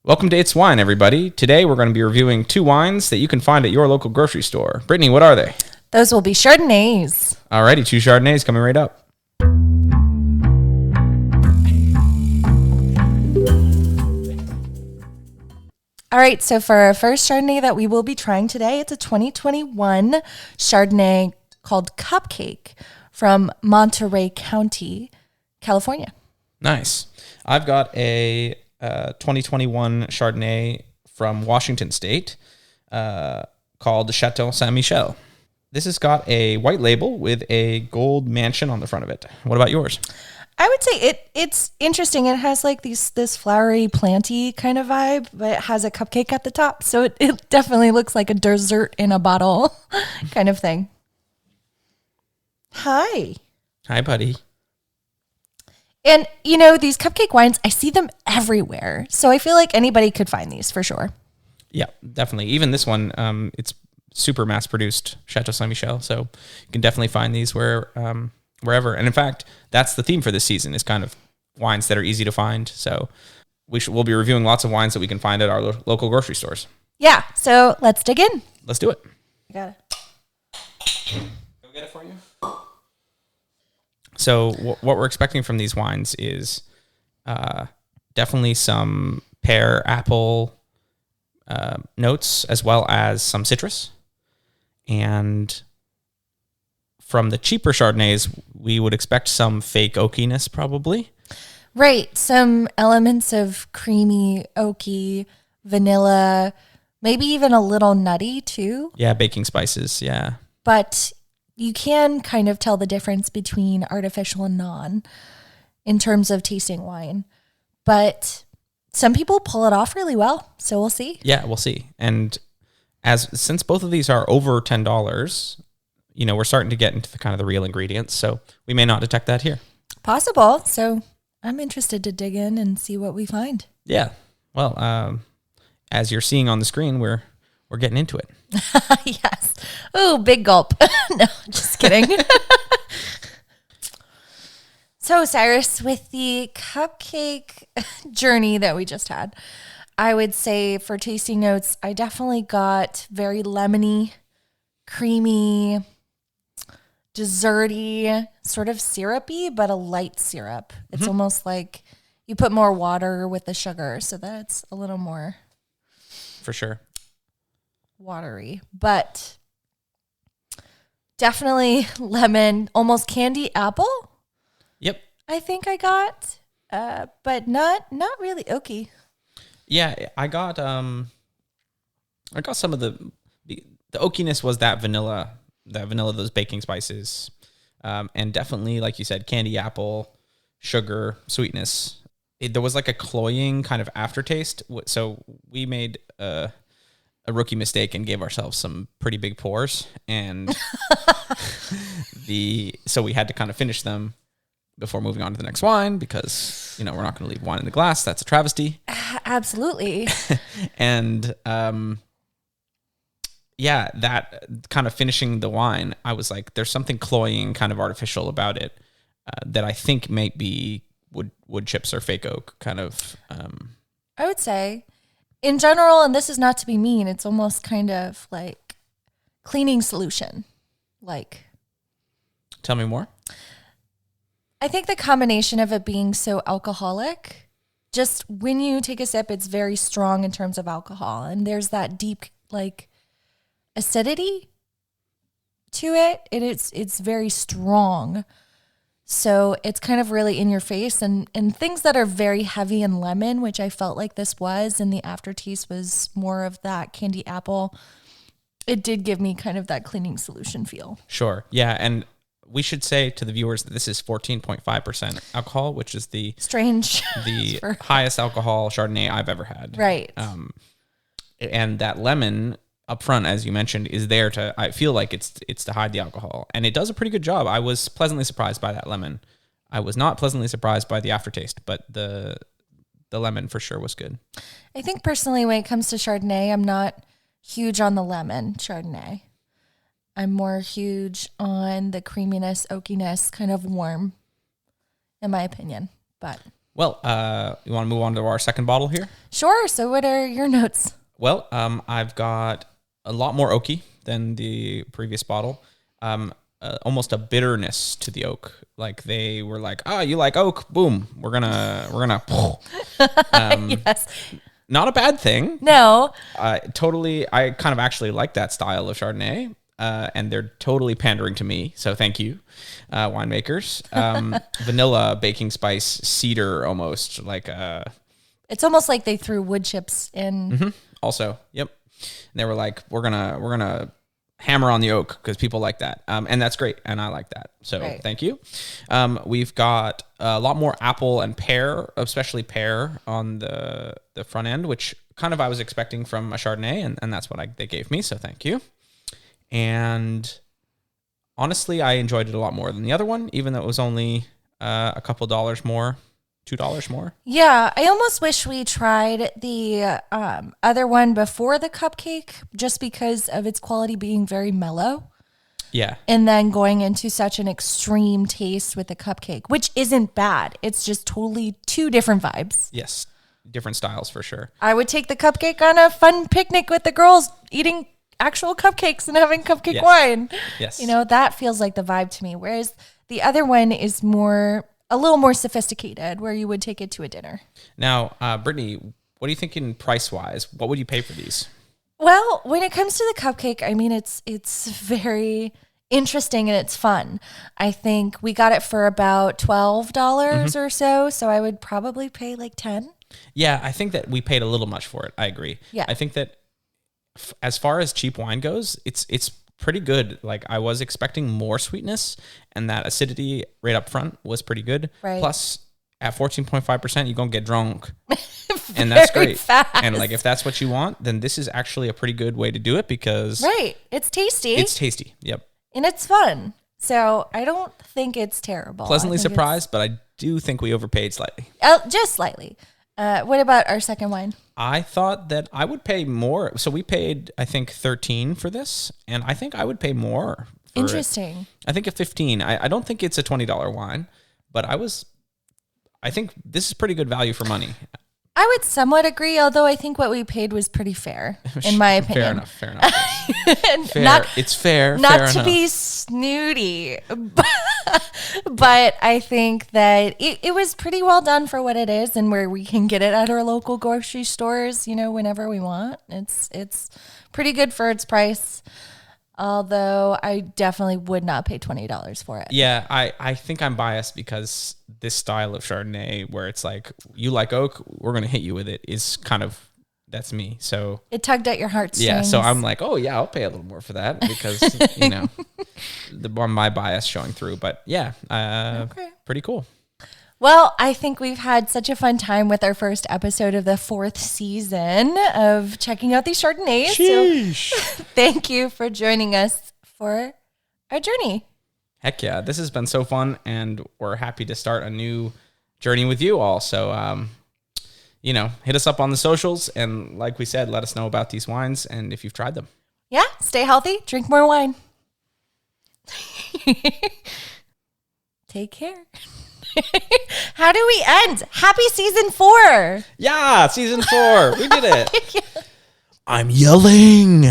Welcome to It's Wine, everybody. Today we're going to be reviewing two wines that you can find at your local grocery store. Brittany, what are they? Those will be Chardonnays. Alrighty, two Chardonnays coming right up. All right, so for our first Chardonnay that we will be trying today, it's a 2021 Chardonnay called Cupcake from Monterey County, California. Nice. I've got a 2021 Chardonnay from Washington State called Chateau Saint Michel. This has got a white label with a gold mansion on the front of it. What about yours? I would say it's interesting. It has like this flowery, planty kind of vibe, but it has a cupcake at the top. So it definitely looks like a dessert in a bottle kind of thing. Hi. Hi, buddy. And, you know, these cupcake wines, I see them everywhere. So I feel like anybody could find these for sure. Yeah, definitely. Even this one, it's super mass-produced, Chateau Saint Michel. So you can definitely find these wherever. And in fact, that's the theme for this season, is kind of wines that are easy to find. So we'll be reviewing lots of wines that we can find at our local grocery stores. Yeah, so let's dig in. Let's do it. I got it. Go get it for you. So what we're expecting from these wines is definitely some pear, apple notes, as well as some citrus. And from the cheaper Chardonnays, we would expect some fake oakiness probably. Right, some elements of creamy, oaky, vanilla, maybe even a little nutty too. Yeah, baking spices, yeah. But you can kind of tell the difference between artificial and non in terms of tasting wine. But some people pull it off really well, so we'll see. Yeah, we'll see. And since both of these are over $10, you know, we're starting to get into the kind of the real ingredients, so we may not detect that here. Possible. So I'm interested to dig in and see what we find. Yeah. Well, as you're seeing on the screen, we're getting into it. Yes. Oh, big gulp. No, just kidding. So, Cyrus, with the cupcake journey that we just had, I would say for tasting notes, I definitely got very lemony, creamy, desserty, sort of syrupy, but a light syrup. It's almost like you put more water with the sugar so that it's a little more For sure. watery, but definitely lemon, almost candy apple. Yep. I think I got, but not really oaky. Yeah, I got some of the oakiness was that vanilla, those baking spices, and definitely, like you said, candy apple, sugar, sweetness. There was like a cloying kind of aftertaste. So we made a rookie mistake and gave ourselves some pretty big pours, and so we had to kind of finish them before moving on to the next wine, because, you know, we're not going to leave wine in the glass. That's a travesty. Absolutely. And yeah, that kind of finishing the wine, I was like, there's something cloying, kind of artificial about it, that I think might be wood chips or fake oak kind of. I would say, in general, and this is not to be mean, it's almost kind of like cleaning solution. Like, Tell me more. I think the combination of it being so alcoholic, just when you take a sip, it's very strong in terms of alcohol. And there's that deep, like, acidity to it. And it's very strong. So it's kind of really in your face. And things that are very heavy in lemon, which I felt like this was, and the aftertaste was more of that candy apple. It did give me kind of that cleaning solution feel. Sure. Yeah. And we should say to the viewers that this is 14.5% alcohol, which is the highest alcohol Chardonnay I've ever had. Right. And that lemon up front, as you mentioned, is there to, I feel like it's to hide the alcohol, and it does a pretty good job. I was pleasantly surprised by that lemon. I was not pleasantly surprised by the aftertaste, but the lemon for sure was good. I think personally, when it comes to Chardonnay, I'm not huge on the lemon Chardonnay. I'm more huge on the creaminess, oakiness, kind of warm, in my opinion. But Well, you want to move on to our second bottle here? Sure. So what are your notes? Well, I've got a lot more oaky than the previous bottle. Almost a bitterness to the oak. Like they were like, "Oh, you like oak? Boom, we're gonna." Yes. Not a bad thing. No. Totally. I kind of actually like that style of Chardonnay, and they're totally pandering to me. So thank you, winemakers. Vanilla, baking spice, cedar, almost like. It's almost like they threw wood chips in. Mm-hmm. Also, yep. And they were like, we're gonna hammer on the oak because people like that, and that's great, and I like that. So Right. Thank you. We've got a lot more apple and pear, especially pear on the front end, which kind of I was expecting from a Chardonnay, and that's what they gave me. So thank you. And honestly, I enjoyed it a lot more than the other one, even though it was only a couple dollars more. $2 more. Yeah, I almost wish we tried the other one before the cupcake, just because of its quality being very mellow. Yeah. And then going into such an extreme taste with the cupcake, which isn't bad. It's just totally two different vibes. Yes. Different styles for sure. I would take the cupcake on a fun picnic with the girls eating actual cupcakes and having cupcake wine. Yes. You know, that feels like the vibe to me. Whereas the other one is a little more sophisticated, where you would take it to a dinner. Now, Brittany, what are you thinking price-wise? What would you pay for these? Well, when it comes to the cupcake, I mean, it's very interesting and it's fun. I think we got it for about $12 or so. So I would probably pay like 10. Yeah, I think that we paid a little much for it. I agree. Yeah. I think that as far as cheap wine goes, it's pretty good. Like I was expecting more sweetness, and that acidity right up front was pretty good. Right. Plus, at 14.5%, you're gonna get drunk, and that's great. Fast. And like if that's what you want, then this is actually a pretty good way to do it because It's tasty. it's tasty. Yep. And it's fun. So I don't think it's terrible. Pleasantly I think surprised, but I do think we overpaid slightly. just slightly. What about our second wine? I thought that I would pay more. So we paid, I think, 13 for this, and I think I would pay more. Interesting. It. I think at 15. I don't think it's a $20 wine, but I think this is pretty good value for money. I would somewhat agree, although I think what we paid was pretty fair, in my opinion. Fair enough. Fair. It's fair. Not fair to enough. be snooty, but I think that it was pretty well done for what it is, and where we can get it at our local grocery stores, whenever we want. It's pretty good for its price. Although I definitely would not pay $20 for it. Yeah, I think I'm biased because this style of Chardonnay, where it's like, you like oak, we're going to hit you with it, is kind of, that's me. So it tugged at your heartstrings. Yeah, so I'm like, oh yeah, I'll pay a little more for that because, my bias showing through. But yeah, Okay. Pretty cool. Well, I think we've had such a fun time with our first episode of the 4th season of checking out these Chardonnays. Sheesh. So thank you for joining us for our journey. Heck yeah, this has been so fun, and we're happy to start a new journey with you all. So, hit us up on the socials, and like we said, let us know about these wines and if you've tried them. Yeah, stay healthy, drink more wine. Take care. How do we end? Happy season 4. Yeah, season 4. We did it. I'm yelling.